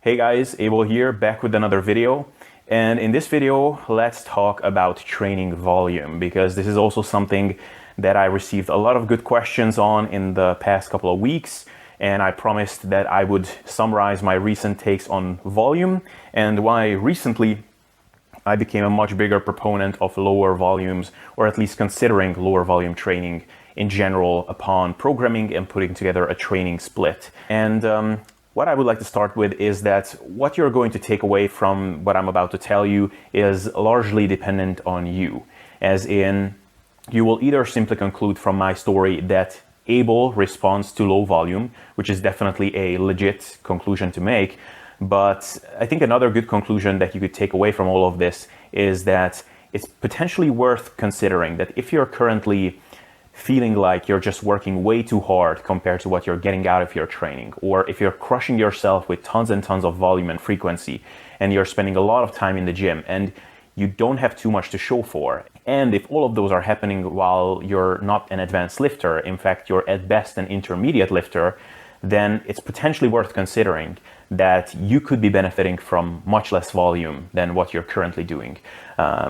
Hey guys, Abel here, back with another video. And in this video, let's talk about training volume, because this is also something that I received a lot of good questions on in the past couple of weeks. And I promised that I would summarize my recent takes on volume and why recently I became a much bigger proponent of lower volumes, or at least considering lower volume training in general upon programming and putting together a training split. And what I would like to start with is that what you're going to take away from what I'm about to tell you is largely dependent on you. As in, you will either simply conclude from my story that Abel responds to low volume, which is definitely a legit conclusion to make. But I think another good conclusion that you could take away from all of this is that it's potentially worth considering that if you're currently feeling like you're just working way too hard compared to what you're getting out of your training, or if you're crushing yourself with tons and tons of volume and frequency, and you're spending a lot of time in the gym, and you don't have too much to show for, and if all of those are happening while you're not an advanced lifter, in fact, you're at best an intermediate lifter, then it's potentially worth considering that you could be benefiting from much less volume than what you're currently doing.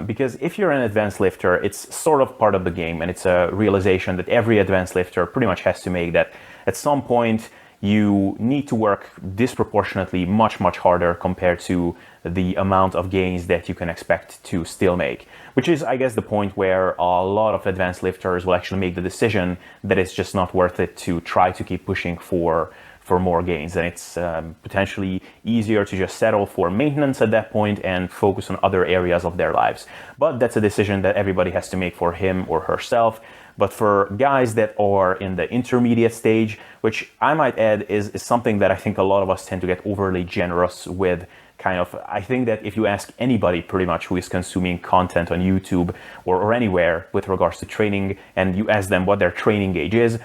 Because if you're an advanced lifter, it's sort of part of the game, and it's a realization that every advanced lifter pretty much has to make, that at some point you need to work disproportionately much harder compared to the amount of gains that you can expect to still make. Which is, I guess, the point where a lot of advanced lifters will actually make the decision that it's just not worth it to try to keep pushing for more gains, and it's potentially easier to just settle for maintenance at that point and focus on other areas of their lives. But that's a decision that everybody has to make for him or herself. But for guys that are in the intermediate stage, which I might add is something that I think a lot of us tend to get overly generous with, I think that if you ask anybody pretty much who is consuming content on YouTube or anywhere with regards to training, and you ask them what their training gauge is,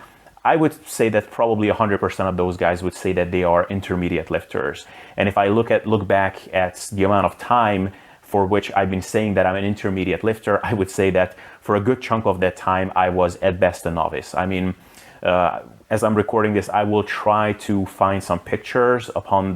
I would say that probably 100% of those guys would say that they are intermediate lifters. And if I look back at the amount of time for which I've been saying that I'm an intermediate lifter, I would say that for a good chunk of that time, I was at best a novice. I mean, as I'm recording this, I will try to find some pictures upon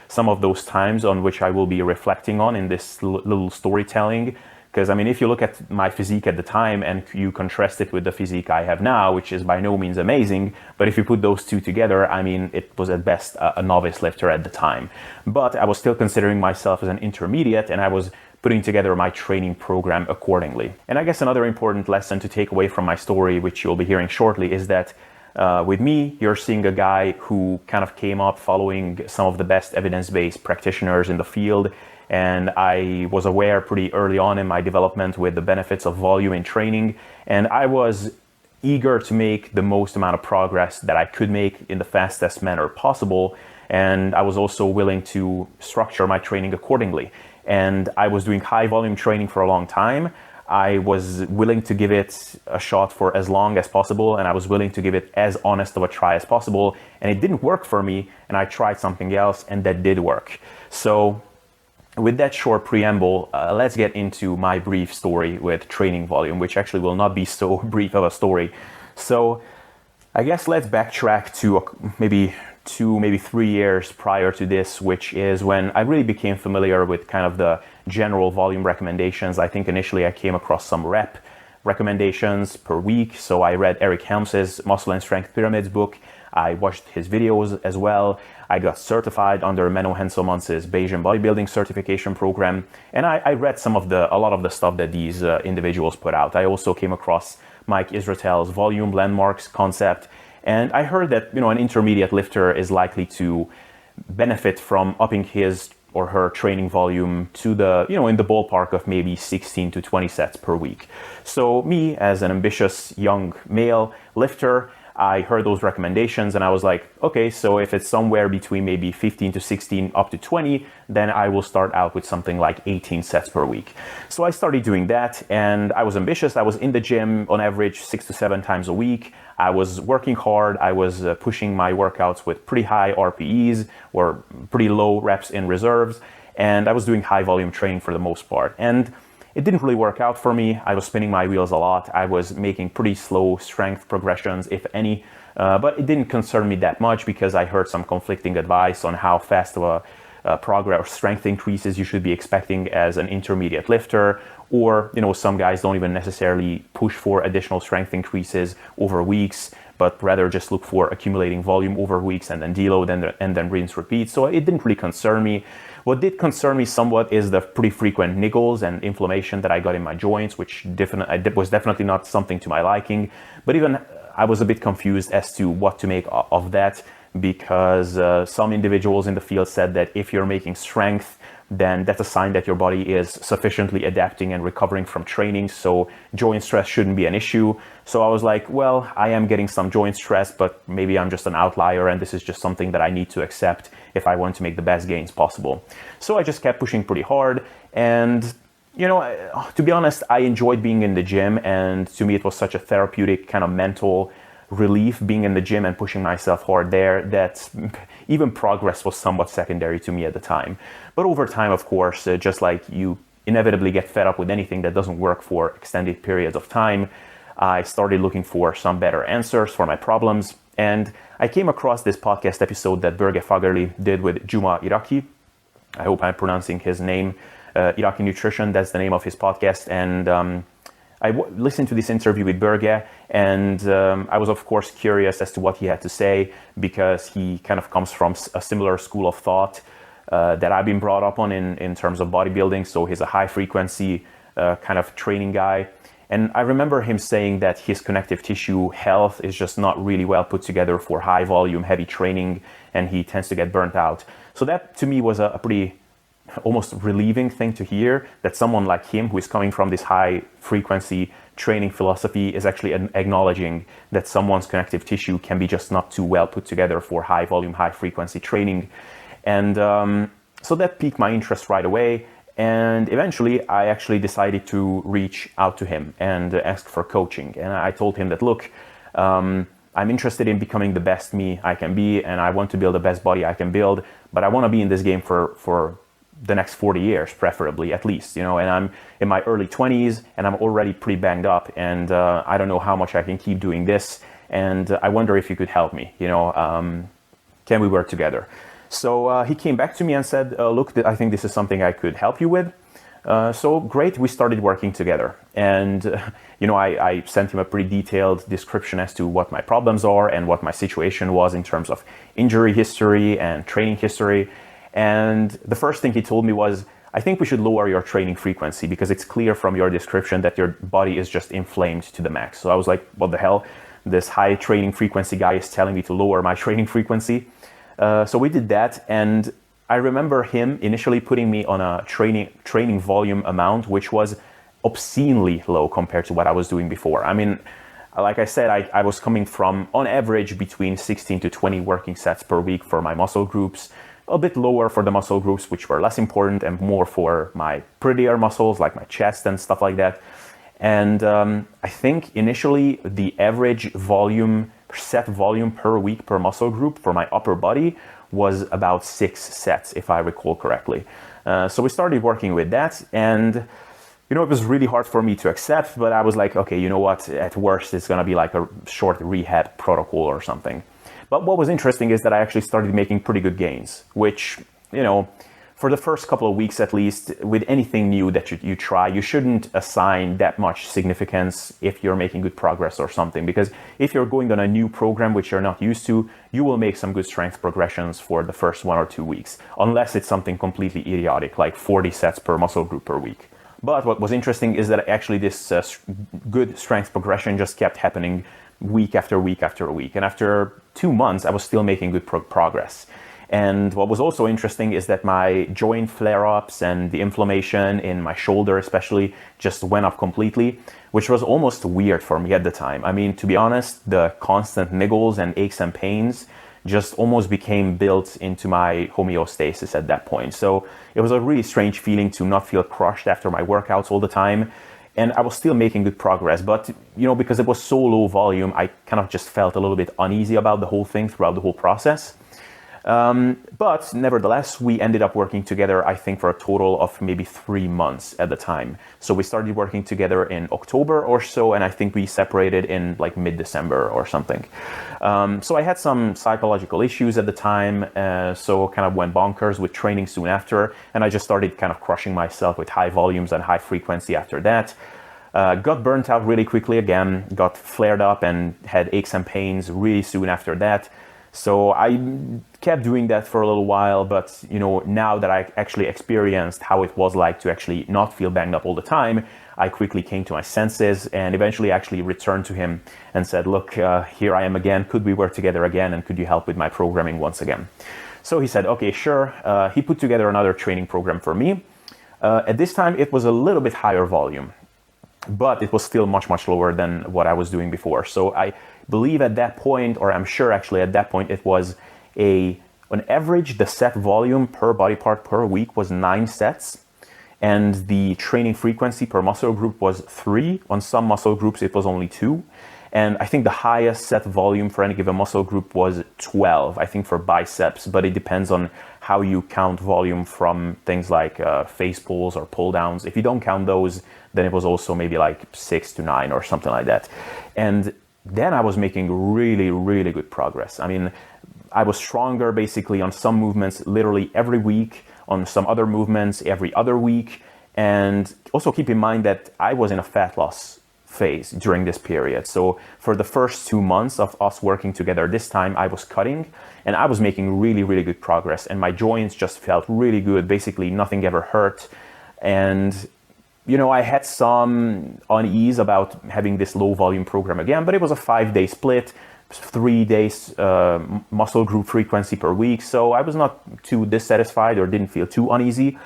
some of those times on which I will be reflecting on in this little storytelling. Because, I mean, if you look at my physique at the time and you contrast it with the physique I have now, which is by no means amazing, but if you put those two together, I mean, it was at best a novice lifter at the time. But I was still considering myself as an intermediate, and I was putting together my training program accordingly. And I guess another important lesson to take away from my story, which you'll be hearing shortly, is that with me, you're seeing a guy who kind of came up following some of the best evidence-based practitioners in the field. And I was aware pretty early on in my development with the benefits of volume in training. And I was eager to make the most amount of progress that I could make in the fastest manner possible. And I was also willing to structure my training accordingly. And I was doing high volume training for a long time. I was willing to give it a shot for as long as possible, and I was willing to give it as honest of a try as possible. And it didn't work for me, and I tried something else, and that did work. So with that short preamble, let's get into my brief story with training volume, which actually will not be so brief of a story. So I guess let's backtrack to maybe 2, maybe 3 years prior to this, which is when I really became familiar with kind of the general volume recommendations. I think initially I came across some rep recommendations per week. So I read Eric Helms's Muscle and Strength Pyramids book. I watched his videos as well. I got certified under Menno Henselmans' Bayesian bodybuilding certification program. And I read a lot of the stuff that these individuals put out. I also came across Mike Israetel's volume landmarks concept. And I heard that, an intermediate lifter is likely to benefit from upping his or her training volume to in the ballpark of maybe 16 to 20 sets per week. So me, as an ambitious young male lifter, I heard those recommendations and I was like, okay, so if it's somewhere between maybe 15 to 16 up to 20, then I will start out with something like 18 sets per week. So I started doing that, and I was ambitious. I was in the gym on average 6 to 7 times a week. I was working hard. I was pushing my workouts with pretty high RPEs or pretty low reps in reserves. And I was doing high volume training for the most part. And it didn't really work out for me. I was spinning my wheels a lot. I was making pretty slow strength progressions, if any, but it didn't concern me that much because I heard some conflicting advice on how fast of progress or strength increases you should be expecting as an intermediate lifter, or some guys don't even necessarily push for additional strength increases over weeks, but rather just look for accumulating volume over weeks and then deload and then rinse repeat. So it didn't really concern me. What did concern me somewhat is the pretty frequent niggles and inflammation that I got in my joints, which was definitely not something to my liking. But even I was a bit confused as to what to make of that, because some individuals in the field said that if you're making strength, then that's a sign that your body is sufficiently adapting and recovering from training, so joint stress shouldn't be an issue. So I was like, well, I am getting some joint stress, but maybe I'm just an outlier and this is just something that I need to accept if I want to make the best gains possible. So I just kept pushing pretty hard, and to be honest, I enjoyed being in the gym, and to me it was such a therapeutic kind of mental relief being in the gym and pushing myself hard there, that even progress was somewhat secondary to me at the time. But over time, of course, just like you inevitably get fed up with anything that doesn't work for extended periods of time, I started looking for some better answers for my problems. And I came across this podcast episode that Börge Fagerli did with Juma Iraki. I hope I'm pronouncing his name. Iraki Nutrition, that's the name of his podcast. And I listened to this interview with Börge, and I was of course curious as to what he had to say, because he kind of comes from a similar school of thought that I've been brought up on in terms of bodybuilding. So he's a high frequency kind of training guy. And I remember him saying that his connective tissue health is just not really well put together for high volume, heavy training, and he tends to get burnt out. So that to me was a pretty almost relieving thing to hear, that someone like him, who is coming from this high frequency training philosophy, is actually acknowledging that someone's connective tissue can be just not too well put together for high volume, high frequency training. And so that piqued my interest right away. And eventually I actually decided to reach out to him and ask for coaching. And I told him that, look, I'm interested in becoming the best me I can be, and I want to build the best body I can build, but I want to be in this game for the next 40 years, preferably, at least, and I'm in my early 20s and I'm already pretty banged up, and I don't know how much I can keep doing this, and I wonder if you could help me, can we work together? So he came back to me and said, look, I think this is something I could help you with. So great, we started working together, and I sent him a pretty detailed description as to what my problems are and what my situation was in terms of injury history and training history. And the first thing he told me was, I think we should lower your training frequency, because it's clear from your description that your body is just inflamed to the max. So I was like, what the hell? This high training frequency guy is telling me to lower my training frequency. So we did that, and I remember him initially putting me on a training volume amount, which was obscenely low compared to what I was doing before. I mean, like I said, I was coming from, on average, between 16 to 20 working sets per week for my muscle groups, a bit lower for the muscle groups which were less important, and more for my prettier muscles like my chest and stuff like that. And I think initially the average set volume per week per muscle group for my upper body was about 6 sets, if I recall correctly. So we started working with that, and it was really hard for me to accept, but I was like, okay, you know what, at worst it's gonna be like a short rehab protocol or something. But what was interesting is that I actually started making pretty good gains, which, for the first couple of weeks at least, with anything new that you try, you shouldn't assign that much significance if you're making good progress or something, because if you're going on a new program which you're not used to, you will make some good strength progressions for the first 1 or 2 weeks, unless it's something completely idiotic, like 40 sets per muscle group per week. But what was interesting is that actually this good strength progression just kept happening week after week after week. And after 2 months, I was still making good progress. And what was also interesting is that my joint flare-ups and the inflammation in my shoulder especially just went up completely, which was almost weird for me at the time. I mean, to be honest, the constant niggles and aches and pains just almost became built into my homeostasis at that point. So it was a really strange feeling to not feel crushed after my workouts all the time. And I was still making good progress, but because it was so low volume, I kind of just felt a little bit uneasy about the whole thing throughout the whole process. But nevertheless, we ended up working together, I think, for a total of maybe 3 months at the time. So we started working together in October or so, and I think we separated in like mid-December or something. So I had some psychological issues at the time, so kind of went bonkers with training soon after, and I just started kind of crushing myself with high volumes and high frequency after that. Got burnt out really quickly again, got flared up and had aches and pains really soon after that. So I kept doing that for a little while, but now that I actually experienced how it was like to actually not feel banged up all the time, I quickly came to my senses and eventually actually returned to him and said, look, here I am again. Could we work together again? And could you help with my programming once again? So he said, okay, sure. He put together another training program for me. At this time, it was a little bit higher volume, but it was still much, much lower than what I was doing before. So I believe at that point, or I'm sure actually at that point, it was on average, the set volume per body part per week was 9 sets. And the training frequency per muscle group was 3. On some muscle groups, it was only 2. And I think the highest set volume for any given muscle group was 12, I think for biceps, but it depends on how you count volume from things like face pulls or pull downs. If you don't count those, then it was also maybe like 6 to 9 or something like that. And then I was making really, really good progress. I mean, I was stronger basically on some movements literally every week, on some other movements every other week. And also keep in mind that I was in a fat loss phase during this period. So for the first 2 months of us working together, this time I was cutting and I was making really, really good progress. And my joints just felt really good. Basically, nothing ever hurt. And I had some unease about having this low volume program again, but it was a 5-day split, 3 days muscle group frequency per week. So I was not too dissatisfied or didn't feel too uneasy.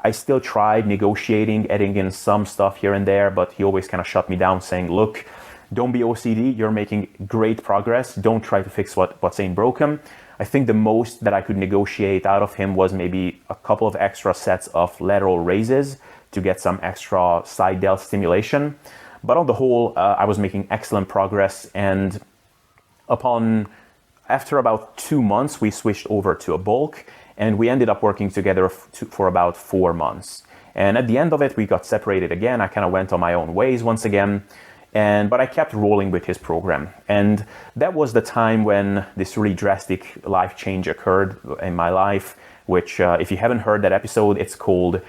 I still tried negotiating, adding in some stuff here and there, but he always kind of shut me down saying, look, don't be OCD. You're making great progress. Don't try to fix what's ain't broken. I think the most that I could negotiate out of him was maybe a couple of extra sets of lateral raises to get some extra side delt stimulation. But on the whole, I was making excellent progress. And after about 2 months, we switched over to a bulk and we ended up working together for about 4 months. And at the end of it, we got separated again. I kind of went on my own ways once again. But I kept rolling with his program. And that was the time when this really drastic life change occurred in my life, which if you haven't heard that episode, it's called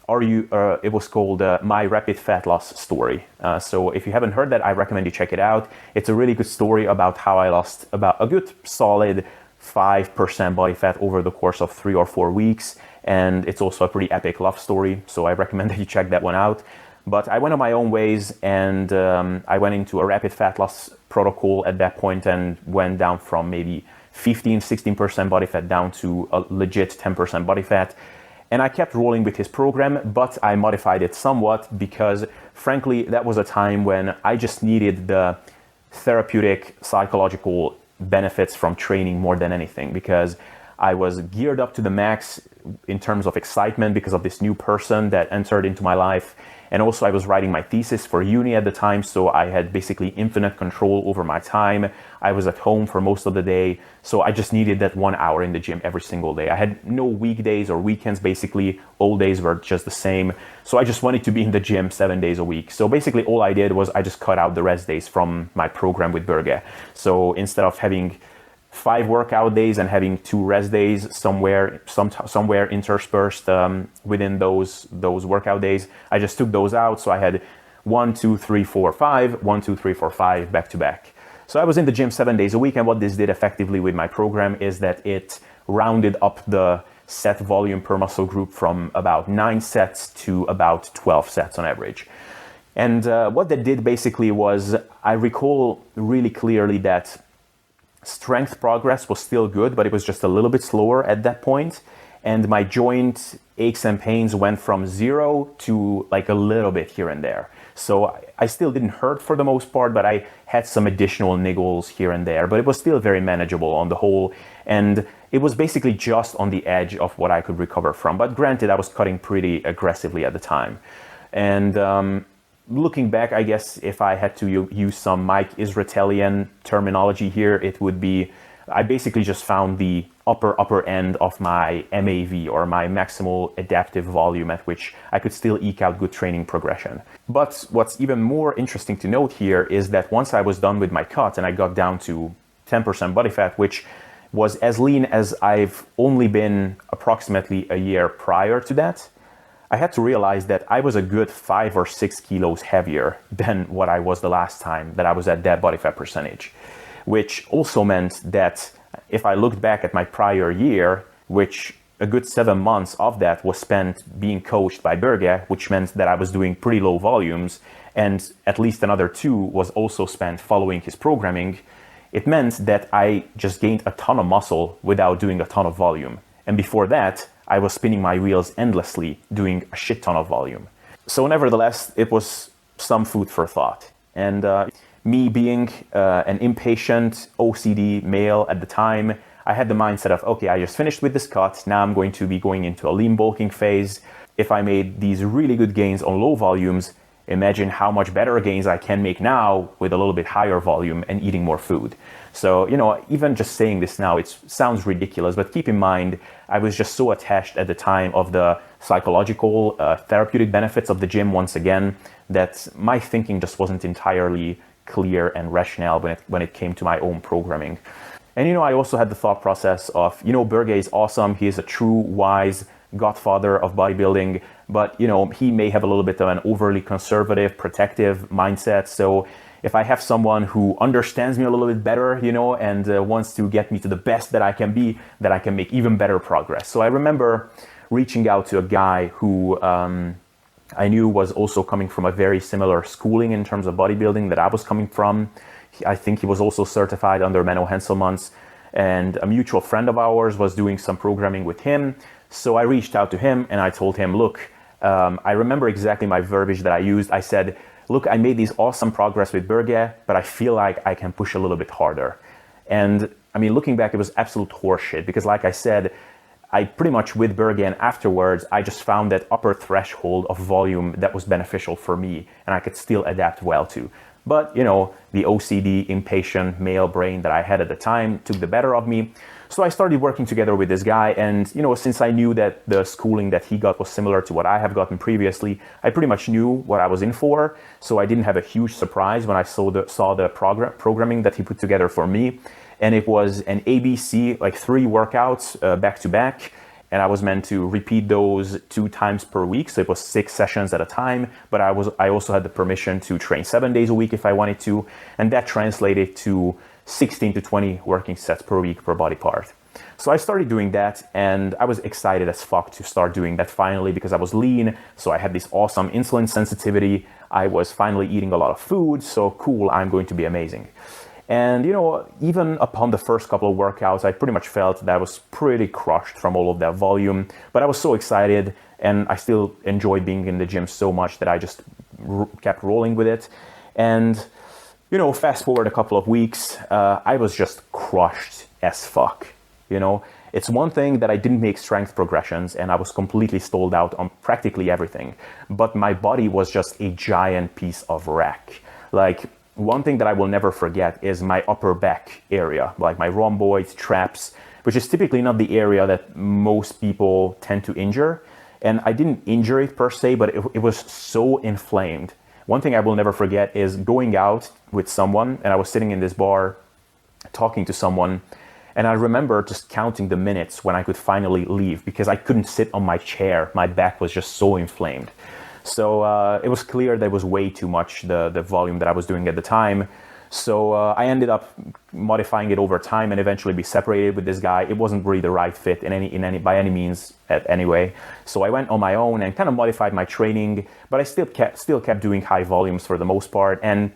My Rapid Fat Loss Story. So if you haven't heard that, I recommend you check it out. It's a really good story about how I lost about a good solid 5% body fat over the course of 3 or 4 weeks. And it's also a pretty epic love story. So I recommend that you check that one out. But I went on my own ways and I went into a rapid fat loss protocol at that point and went down from maybe 16% body fat down to a legit 10% body fat. And I kept rolling with his program, but I modified it somewhat because frankly, that was a time when I just needed the therapeutic psychological benefits from training more than anything, because I was geared up to the max in terms of excitement because of this new person that entered into my life. And also I was writing my thesis for uni at the time, so I had basically infinite control over my time. I was at home for most of the day, so I just needed that 1 hour in the gym every single day. I had no weekdays or weekends, basically. All days were just the same. So I just wanted to be in the gym 7 days a week. So basically all I did was I just cut out the rest days from my program with Berge. So instead of having 5 workout days and having 2 rest days somewhere interspersed within those workout days, I just took those out. So I had 1, 2, 3, 4, 5, 1, 2, 3, 4, 5 back to back. So I was in the gym 7 days a week, and what this did effectively with my program is that it rounded up the set volume per muscle group from about 9 sets to about 12 sets on average. And what that did basically was, I recall really clearly that strength progress was still good, but it was just a little bit slower at that point. And my joint aches and pains went from 0 to like a little bit here and there. So I still didn't hurt for the most part, but I had some additional niggles here and there, but it was still very manageable on the whole. And it was basically just on the edge of what I could recover from. But granted, I was cutting pretty aggressively at the time. And looking back, I guess if I had to use some Mike Israelian terminology here, it would be, I basically just found the upper end of my MAV, or my maximal adaptive volume, at which I could still eke out good training progression. But what's even more interesting to note here is that once I was done with my cut and I got down to 10% body fat, which was as lean as I've only been approximately a year prior to that, I had to realize that I was a good 5 or 6 kilos heavier than what I was the last time that I was at that body fat percentage, which also meant that if I looked back at my prior year, which a good 7 months of that was spent being coached by Berge, which meant that I was doing pretty low volumes, and at least another 2 was also spent following his programming, it meant that I just gained a ton of muscle without doing a ton of volume. And before that, I was spinning my wheels endlessly, doing a shit ton of volume. So nevertheless, it was some food for thought. And me being an impatient OCD male at the time, I had the mindset of, okay, I just finished with this cut. Now I'm going to be going into a lean bulking phase. If I made these really good gains on low volumes, imagine how much better gains I can make now with a little bit higher volume and eating more food. So, even just saying this now, it sounds ridiculous, but keep in mind, I was just so attached at the time of the psychological, therapeutic benefits of the gym once again, that my thinking just wasn't entirely clear and rational when it came to my own programming. And, I also had the thought process of, Berge is awesome. He is a true, wise godfather of bodybuilding, but, he may have a little bit of an overly conservative, protective mindset. So if I have someone who understands me a little bit better, and wants to get me to the best that I can be, that I can make even better progress. So I remember reaching out to a guy who I knew was also coming from a very similar schooling in terms of bodybuilding that I was coming from. I think he was also certified under Menno Henselmans, and a mutual friend of ours was doing some programming with him. So I reached out to him and I told him, look, I remember exactly my verbiage that I used. I said, look, I made these awesome progress with Berge, but I feel like I can push a little bit harder. And looking back, it was absolute horseshit, because like I said, I pretty much with Berge and afterwards, I just found that upper threshold of volume that was beneficial for me and I could still adapt well to. But, the OCD, impatient male brain that I had at the time took the better of me. So I started working together with this guy, and, since I knew that the schooling that he got was similar to what I have gotten previously, I pretty much knew what I was in for. So I didn't have a huge surprise when I saw the programming that he put together for me. And it was an ABC, like 3 workouts back to back. And I was meant to repeat those 2 times per week. So it was 6 sessions at a time, but I also had the permission to train 7 days a week if I wanted to. And that translated to 16 to 20 working sets per week per body part. So I started doing that, and I was excited as fuck to start doing that finally, because I was lean. So I had this awesome insulin sensitivity. I was finally eating a lot of food. So cool, I'm going to be amazing. And, even upon the first couple of workouts, I pretty much felt that I was pretty crushed from all of that volume. But I was so excited, and I still enjoyed being in the gym so much that I just kept rolling with it. And, fast forward a couple of weeks, I was just crushed as fuck. It's one thing that I didn't make strength progressions and I was completely stalled out on practically everything. But my body was just a giant piece of wreck. Like, one thing that I will never forget is my upper back area, like my rhomboids, traps, which is typically not the area that most people tend to injure. And I didn't injure it per se, but it was so inflamed. One thing I will never forget is going out with someone, and I was sitting in this bar talking to someone, and I remember just counting the minutes when I could finally leave, because I couldn't sit on my chair. My back was just so inflamed. So it was clear that it was way too much, the volume that I was doing at the time. So I ended up modifying it over time and eventually be separated with this guy. It wasn't really the right fit by any means anyway. So I went on my own and kind of modified my training, but I still kept doing high volumes for the most part. And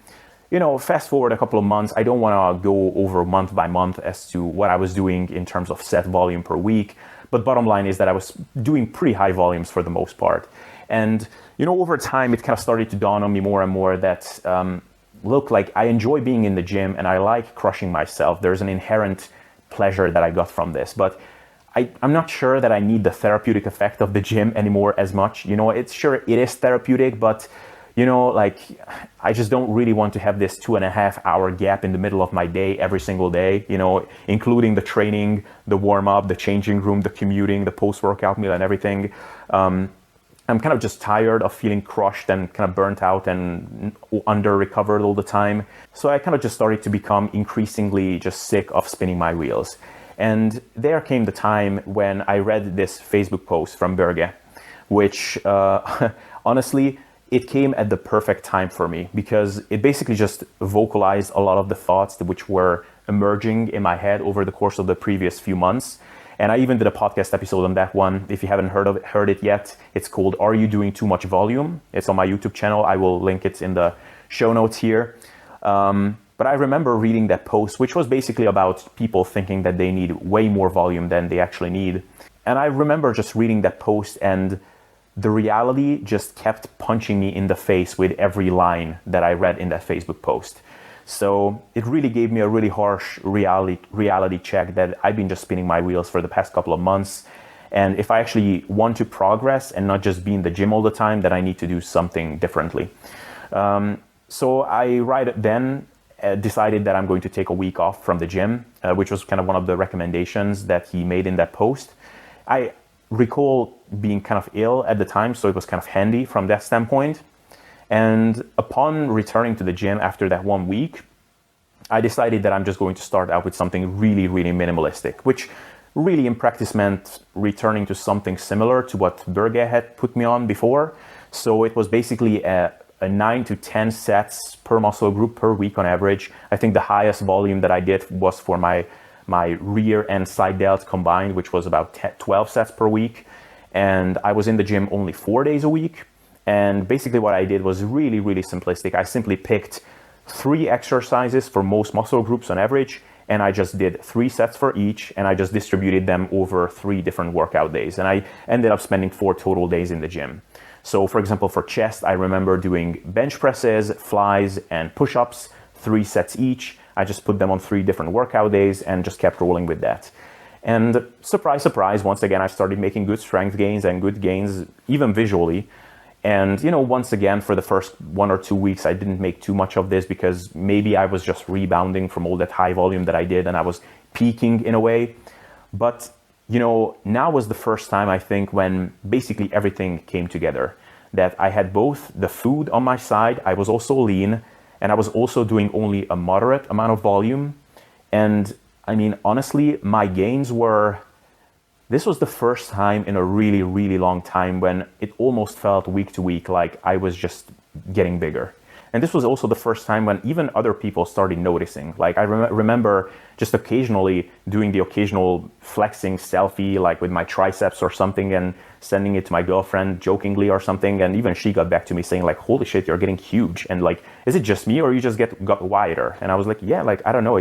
fast forward a couple of months, I don't want to go over month by month as to what I was doing in terms of set volume per week. But bottom line is that I was doing pretty high volumes for the most part. And, over time, it kind of started to dawn on me more and more that, look, like I enjoy being in the gym and I like crushing myself. There's an inherent pleasure that I got from this. But I'm not sure that I need the therapeutic effect of the gym anymore as much. It is therapeutic, but, like I just don't really want to have this 2.5 hour gap in the middle of my day every single day, including the training, the warm up, the changing room, the commuting, the post-workout meal and everything. I'm kind of just tired of feeling crushed and kind of burnt out and under recovered all the time. So I kind of just started to become increasingly just sick of spinning my wheels. And there came the time when I read this Facebook post from Børge, which honestly, it came at the perfect time for me because it basically just vocalized a lot of the thoughts which were emerging in my head over the course of the previous few months. And I even did a podcast episode on that one. If you haven't heard it yet, it's called Are You Doing Too Much Volume? It's on my YouTube channel. I will link it in the show notes here. But I remember reading that post, which was basically about people thinking that they need way more volume than they actually need. And I remember just reading that post, and the reality just kept punching me in the face with every line that I read in that Facebook post. So it really gave me a really harsh reality check that I've been just spinning my wheels for the past couple of months. And if I actually want to progress and not just be in the gym all the time, then I need to do something differently. So I right then decided that I'm going to take a week off from the gym, which was kind of one of the recommendations that he made in that post. I recall being kind of ill at the time, so it was kind of handy from that standpoint. And upon returning to the gym after that 1 week, I decided that I'm just going to start out with something really, really minimalistic, which really in practice meant returning to something similar to what Børge had put me on before. So it was basically a 9 to 10 sets per muscle group per week on average. I think the highest volume that I did was for my rear and side delts combined, which was about 12 sets per week. And I was in the gym only 4 days a week. And basically what I did was really, really simplistic. I simply picked 3 exercises for most muscle groups on average, and I just did 3 sets for each, and I just distributed them over 3 different workout days. And I ended up spending 4 total days in the gym. So for example, for chest, I remember doing bench presses, flies, and push-ups, 3 sets each. I just put them on 3 different workout days and just kept rolling with that. And surprise, surprise, once again, I started making good strength gains and good gains, even visually. And, once again, for the first 1 or 2 weeks, I didn't make too much of this because maybe I was just rebounding from all that high volume that I did and I was peaking in a way. But, now was the first time, I think, when basically everything came together. That I had both the food on my side, I was also lean, and I was also doing only a moderate amount of volume. And, honestly, my gains were... This was the first time in a really, really long time when it almost felt week to week like I was just getting bigger. And this was also the first time when even other people started noticing. Like I remember just occasionally doing the occasional flexing selfie, like with my triceps or something, and sending it to my girlfriend jokingly or something. And even she got back to me saying like, holy shit, you're getting huge. And like, is it just me or you just got wider? And I was like, yeah, like, I don't know.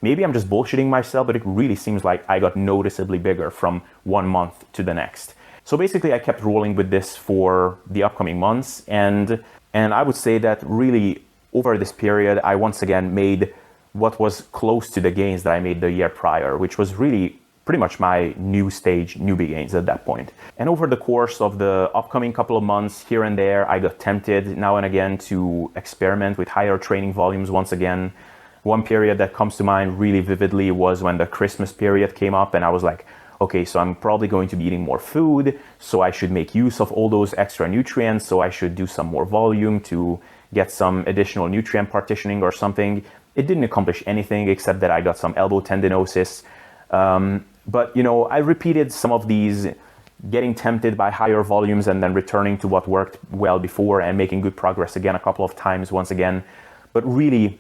Maybe I'm just bullshitting myself, but it really seems like I got noticeably bigger from 1 month to the next. So basically I kept rolling with this for the upcoming months. And I would say that really over this period, I once again made what was close to the gains that I made the year prior, which was really pretty much my newbie gains at that point. And over the course of the upcoming couple of months, here and there, I got tempted now and again to experiment with higher training volumes once again. One period that comes to mind really vividly was when the Christmas period came up and I was like, okay, so I'm probably going to be eating more food, so I should make use of all those extra nutrients, so I should do some more volume to get some additional nutrient partitioning or something. It didn't accomplish anything except that I got some elbow tendinosis. But, I repeated some of these, getting tempted by higher volumes and then returning to what worked well before and making good progress again a couple of times once again. But really,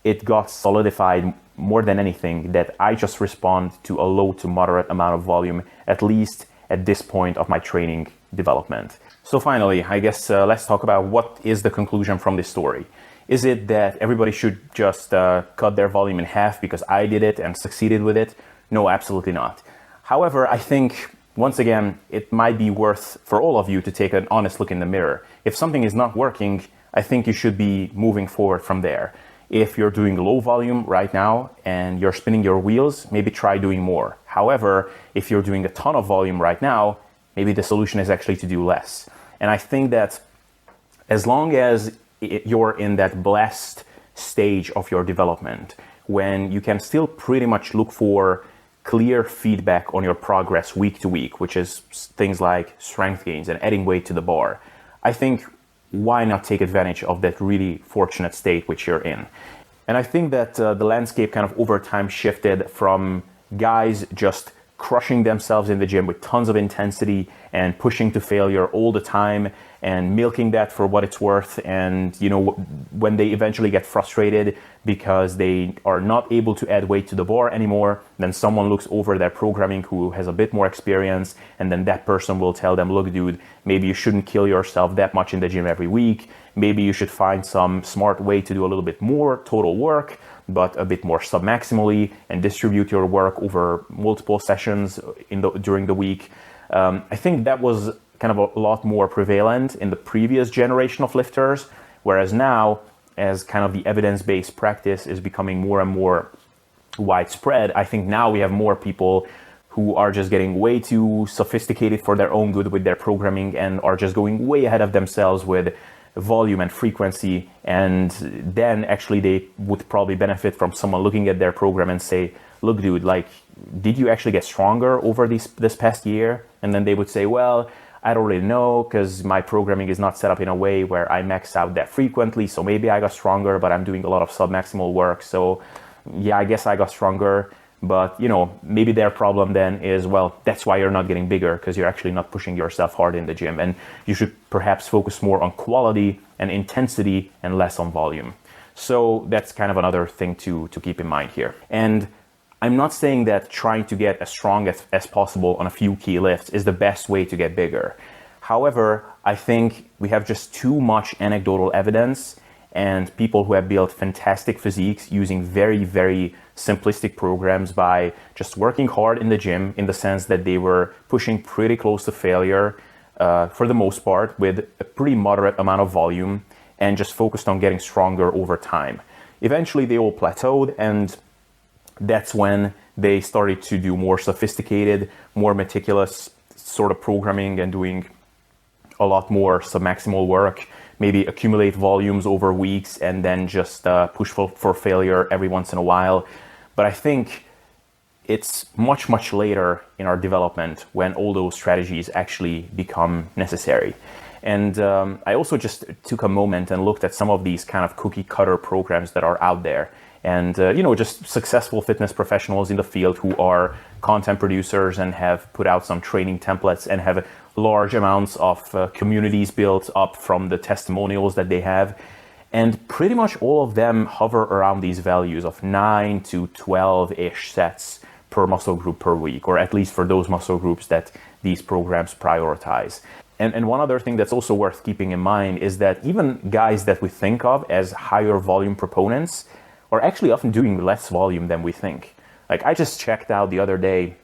it got solidified more than anything that I just respond to a low to moderate amount of volume, at least at this point of my training development. So finally, I guess let's talk about what is the conclusion from this story. Is it that everybody should just cut their volume in half because I did it and succeeded with it? No, absolutely not. However, I think, once again, it might be worth for all of you to take an honest look in the mirror. If something is not working, I think you should be moving forward from there. If you're doing low volume right now and you're spinning your wheels, maybe try doing more. However, if you're doing a ton of volume right now, maybe the solution is actually to do less. And I think that As long as you're in that blessed stage of your development, when you can still pretty much look for clear feedback on your progress week to week, which is things like strength gains and adding weight to the bar, I think why not take advantage of that really fortunate state which you're in? And I think that the landscape kind of over time shifted from guys just crushing themselves in the gym with tons of intensity and pushing to failure all the time and milking that for what it's worth. And, you know, when they eventually get frustrated because they are not able to add weight to the bar anymore, then someone looks over their programming who has a bit more experience, and then that person will tell them, look, dude, maybe you shouldn't kill yourself that much in the gym every week. Maybe you should find some smart way to do a little bit more total work, but a bit more submaximally, and distribute your work over multiple sessions during the week. I think that was kind of a lot more prevalent in the previous generation of lifters, whereas now, as kind of the evidence-based practice is becoming more and more widespread, I think now we have more people who are just getting way too sophisticated for their own good with their programming and are just going way ahead of themselves with volume and frequency, and then actually they would probably benefit from someone looking at their program and say, look, dude, like, did you actually get stronger over this past year? And then they would say, well, I don't really know, because my programming is not set up in a way where I max out that frequently, so maybe I got stronger, but I'm doing a lot of submaximal work, so yeah, I guess I got stronger. But, you know, maybe their problem then is, well, that's why you're not getting bigger, because you're actually not pushing yourself hard in the gym. And you should perhaps focus more on quality and intensity and less on volume. So that's kind of another thing to keep in mind here. And I'm not saying that trying to get as strong as possible on a few key lifts is the best way to get bigger. However, I think we have just too much anecdotal evidence and people who have built fantastic physiques using very, very simplistic programs by just working hard in the gym, in the sense that they were pushing pretty close to failure for the most part with a pretty moderate amount of volume and just focused on getting stronger over time. Eventually they all plateaued, and that's when they started to do more sophisticated, more meticulous sort of programming and doing a lot more submaximal work, maybe accumulate volumes over weeks and then just push for failure every once in a while. But I think it's much, much later in our development when all those strategies actually become necessary. And I also just took a moment and looked at some of these kind of cookie cutter programs that are out there. And, just successful fitness professionals in the field who are content producers and have put out some training templates and have large amounts of communities built up from the testimonials that they have. And pretty much all of them hover around these values of 9 to 12-ish sets per muscle group per week, or at least for those muscle groups that these programs prioritize. And one other thing that's also worth keeping in mind is that even guys that we think of as higher volume proponents are actually often doing less volume than we think. Like, I just checked out the other day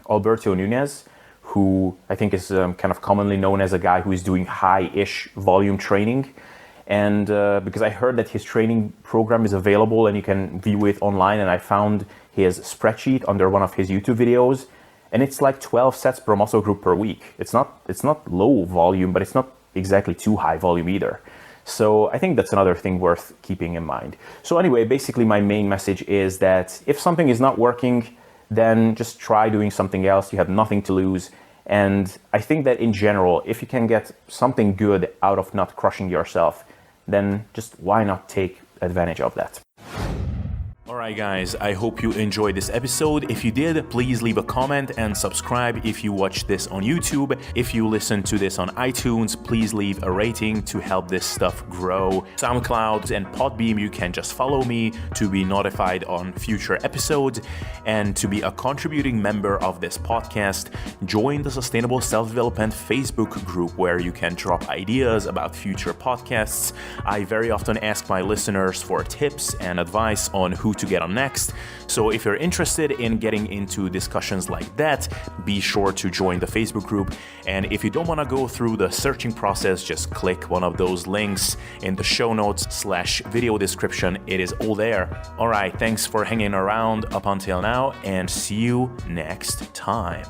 Alberto Nunez, who I think is kind of commonly known as a guy who is doing high-ish volume training. And because I heard that his training program is available and you can view it online, and I found his spreadsheet under one of his YouTube videos, and it's like 12 sets per muscle group per week. It's not low volume, but it's not exactly too high volume either. So I think that's another thing worth keeping in mind. So anyway, basically my main message is that if something is not working, then just try doing something else. You have nothing to lose. And I think that in general, if you can get something good out of not crushing yourself, then just why not take advantage of that? Alright guys, I hope you enjoyed this episode. If you did, please leave a comment and subscribe if you watch this on YouTube. If you listen to this on iTunes, please leave a rating to help this stuff grow. SoundCloud and PodBean, you can just follow me to be notified on future episodes. And to be a contributing member of this podcast, join the Sustainable Self-Development Facebook group where you can drop ideas about future podcasts. I very often ask my listeners for tips and advice on who to get on next. So if you're interested in getting into discussions like that, be sure to join the Facebook group. And if you don't want to go through the searching process, just click one of those links in the show notes / video description. It is all there. All right, thanks for hanging around up until now, and see you next time.